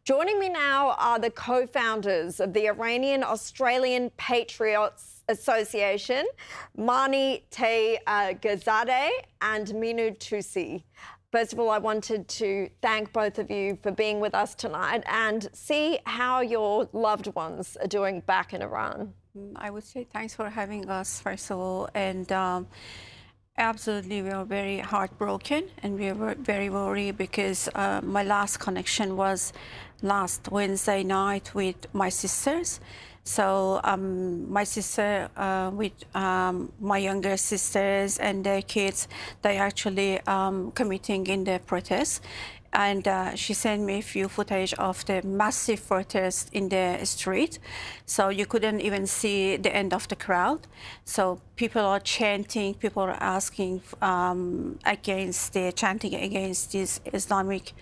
Joining me now are the co-founders of the Iranian Australian Patriots Association, Minoo Toussi and Minoo Toussi. First of all, I wanted to thank both of you for being with us tonight and see how your loved ones are doing back in Iran. I would say thanks for having us, first of all. And absolutely, we are very heartbroken and we were very worried because my last connection was last Wednesday night with my sisters. So my sister with my younger sisters and their kids, they actually committing in the protest. And she sent me a few footage of the massive protest in the street. So you couldn't even see the end of the crowd. So people are chanting, people are asking chanting against this Islamic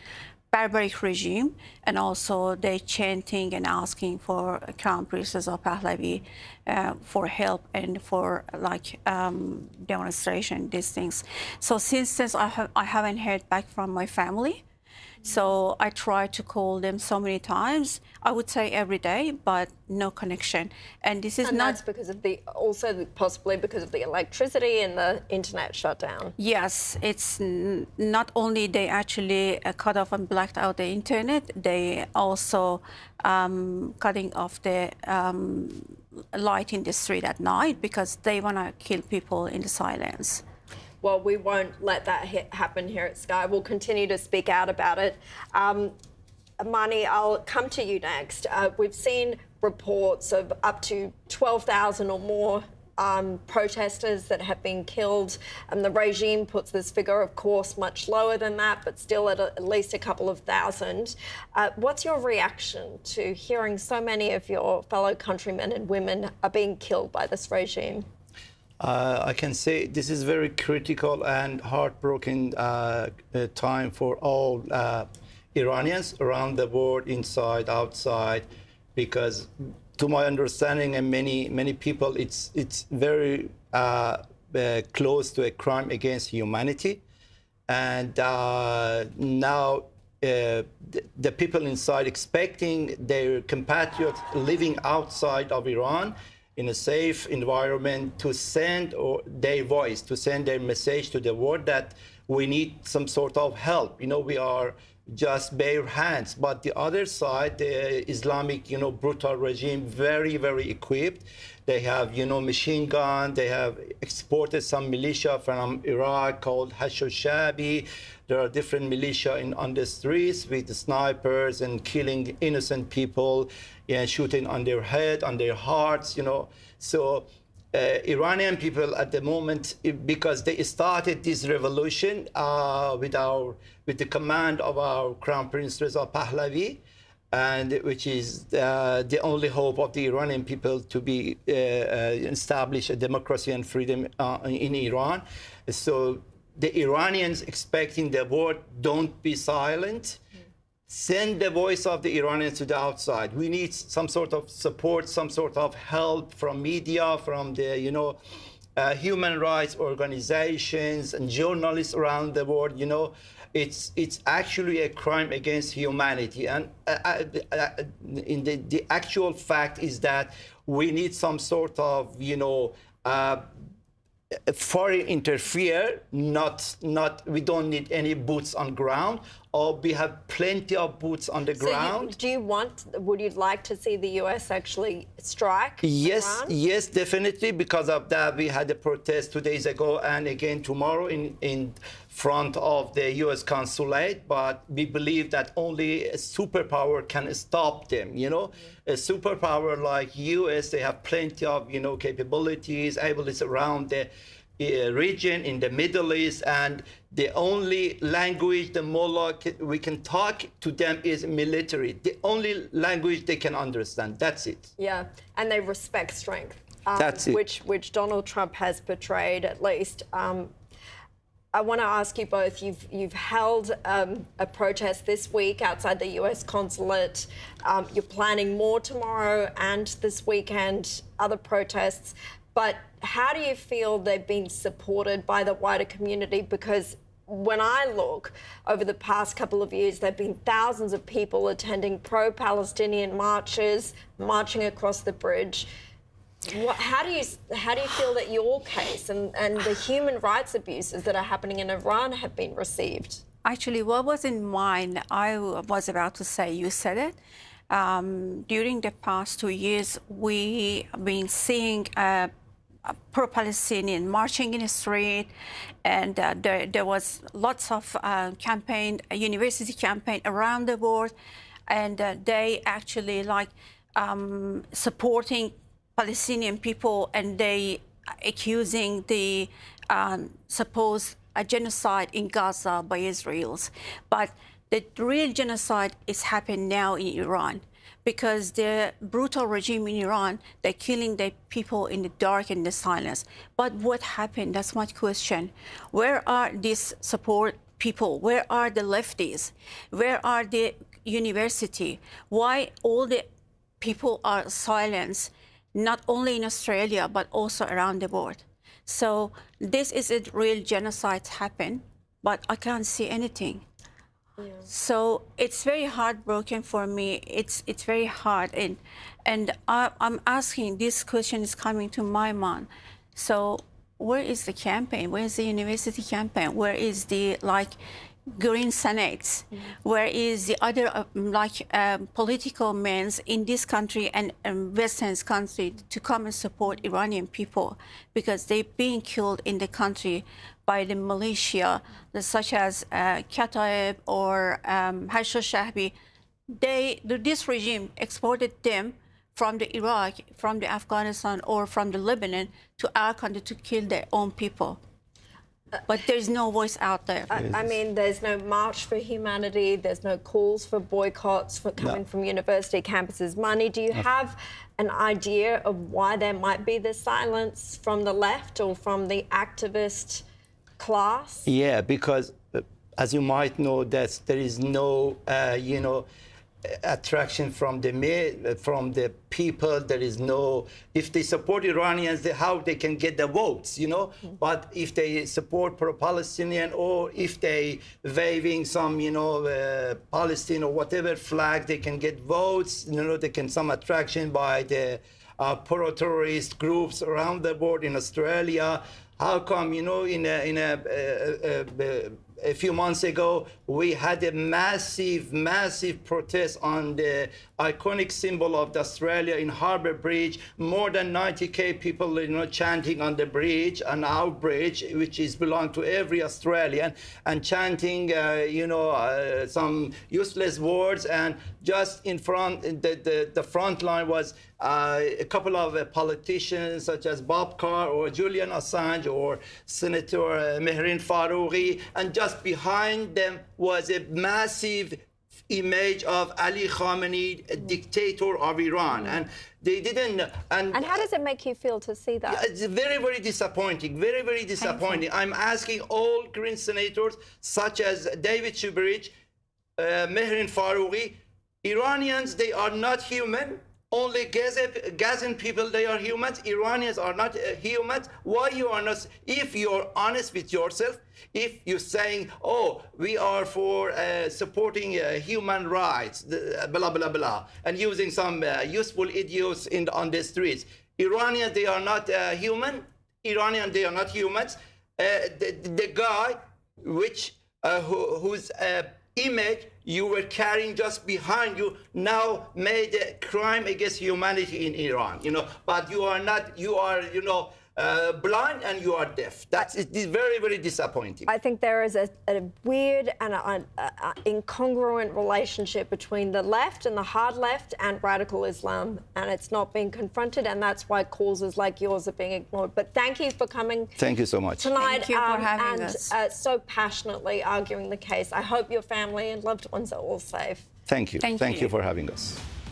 barbaric regime, and also they chanting and asking for Trump and Reza Pahlavi for help and for demonstration, these things. So since then, I haven't heard back from my family. So I tried to call them so many times. I would say every day, but no connection. And this is that's because of possibly because of the electricity and the internet shutdown. Yes, it's not only they actually cut off and blacked out the internet, they also cutting off the light in the street at night because they want to kill people in the silence. Well, we won't let that happen here at Sky. We'll continue to speak out about it. Mani, I'll come to you next. We've seen reports of up to 12,000 or more protesters that have been killed. And the regime puts this figure, of course, much lower than that, but still at least a couple of thousand. What's your reaction to hearing so many of your fellow countrymen and women are being killed by this regime? I can say this is very critical and heartbroken time for all Iranians around the world, inside, outside, because to my understanding and many people, it's very close to a crime against humanity. And now the people inside expecting their compatriots living outside of Iran in a safe environment to send their voice, to send their message to the world that we need some sort of help. You know, we are just bare hands. But the other side, the Islamic, brutal regime, very, very equipped. They have, machine gun. They have exported some militia from Iraq called Hashosh-Shabi. There are different militia on the streets with the snipers and killing innocent people, shooting on their head, on their hearts, So Iranian people at the moment, because they started this revolution with the command of our Crown Prince Reza Pahlavi, and which is the only hope of the Iranian people to be establish a democracy and freedom in Iran. So the Iranians expecting the world, don't be silent. Send the voice of the Iranians to the outside. We need some sort of support, some sort of help from media, from the, human rights organizations and journalists around the world. It's actually a crime against humanity. And the actual fact is that we need some sort of, foreign interfere, we don't need any boots on ground, or we have plenty of boots on the ground. Would you like to see the US actually strike Iran? Yes, definitely. Because of that, we had a protest 2 days ago and again tomorrow in front of the US consulate. But we believe that only a superpower can stop them, A superpower like US, they have plenty of, capabilities, abilities around the region in the Middle East, and the only language the mullah we can talk to them is military. The only language they can understand. That's it. Yeah, and they respect strength. That's it. Which Donald Trump has portrayed, at least. I want to ask you both. You've held a protest this week outside the US consulate. You're planning more tomorrow and this weekend, other protests. But how do you feel they've been supported by the wider community? Because when I look over the past couple of years, there have been thousands of people attending pro-Palestinian marches, marching across the bridge. How do you feel that your case and the human rights abuses that are happening in Iran have been received? Actually, what was in mind, I was about to say, you said it. During the past 2 years, we have been seeing pro-Palestinian marching in the street, and there was lots of campaign, a university campaign around the world, and they actually supporting Palestinian people, and they accusing the supposed genocide in Gaza by Israelis. But the real genocide is happening now in Iran, because the brutal regime in Iran, they're killing the people in the dark and the silence. But what happened? That's my question. Where are these support people? Where are the lefties? Where are the university? Why all the people are silenced, not only in Australia, but also around the world? So this is a real genocide happen, but I can't see anything. Yeah. So it's very heartbroken for me. It's very hard, and I'm asking, this question is coming to my mind. So where is the campaign? Where is the university campaign? Where is the Green Senates? Where is the other political men in this country and Western country to come and support Iranian people, because they're being killed in the country by the militia, such as Kataib or Hashd-e-Shahbi. This regime exported them from the Iraq, from the Afghanistan, or from the Lebanon to our country to kill their own people. But there's no voice out there. I mean, there's no March for Humanity. There's no calls for boycotts coming from university campuses. Mani, do you have an idea of why there might be this silence from the left or from the activist class? Yeah, because as you might know, that there is no, attraction from the people. There is no, if they support Iranians, how they can get the votes, But if they support pro-Palestinian, or if they waving some, Palestine or whatever flag, they can get votes. They can some attraction by the pro-terrorist groups around the world in Australia. How come, a few months ago, we had a massive protest on the iconic symbol of Australia in Harbour Bridge. More than 90,000 people, chanting on the bridge, on our bridge, which belong to every Australian, and chanting, some useless words. And just in front, the front line was a couple of politicians, such as Bob Carr or Julian Assange or Senator Mehreen Farouqi, and just behind them was a massive image of Ali Khamenei, a dictator of Iran. And they didn't... And how does it make you feel to see that? It's very disappointing, very disappointing. I'm asking all Green senators, such as David Shubridge, Mehreen Farouqi, Iranians, they are not human. Only Gazan people, they are humans. Iranians are not humans. Why you are not? If you're honest with yourself, if you're saying, oh, we are for supporting human rights, blah, blah, blah, and using some useful idiots on the streets. Iranians, they are not human. Iranians, they are not humans. The guy whose image you were carrying just behind you now made a crime against humanity in Iran, but you are not, you are, blind and you are deaf. It's very disappointing. I think there is a weird and incongruent relationship between the left and the hard left and radical Islam, and it's not being confronted, and that's why causes like yours are being ignored. But thank you for coming. Thank you so much tonight. Thank you for having us. So passionately arguing the case. I hope your family and loved ones are all safe. Thank you. Thank you for having us.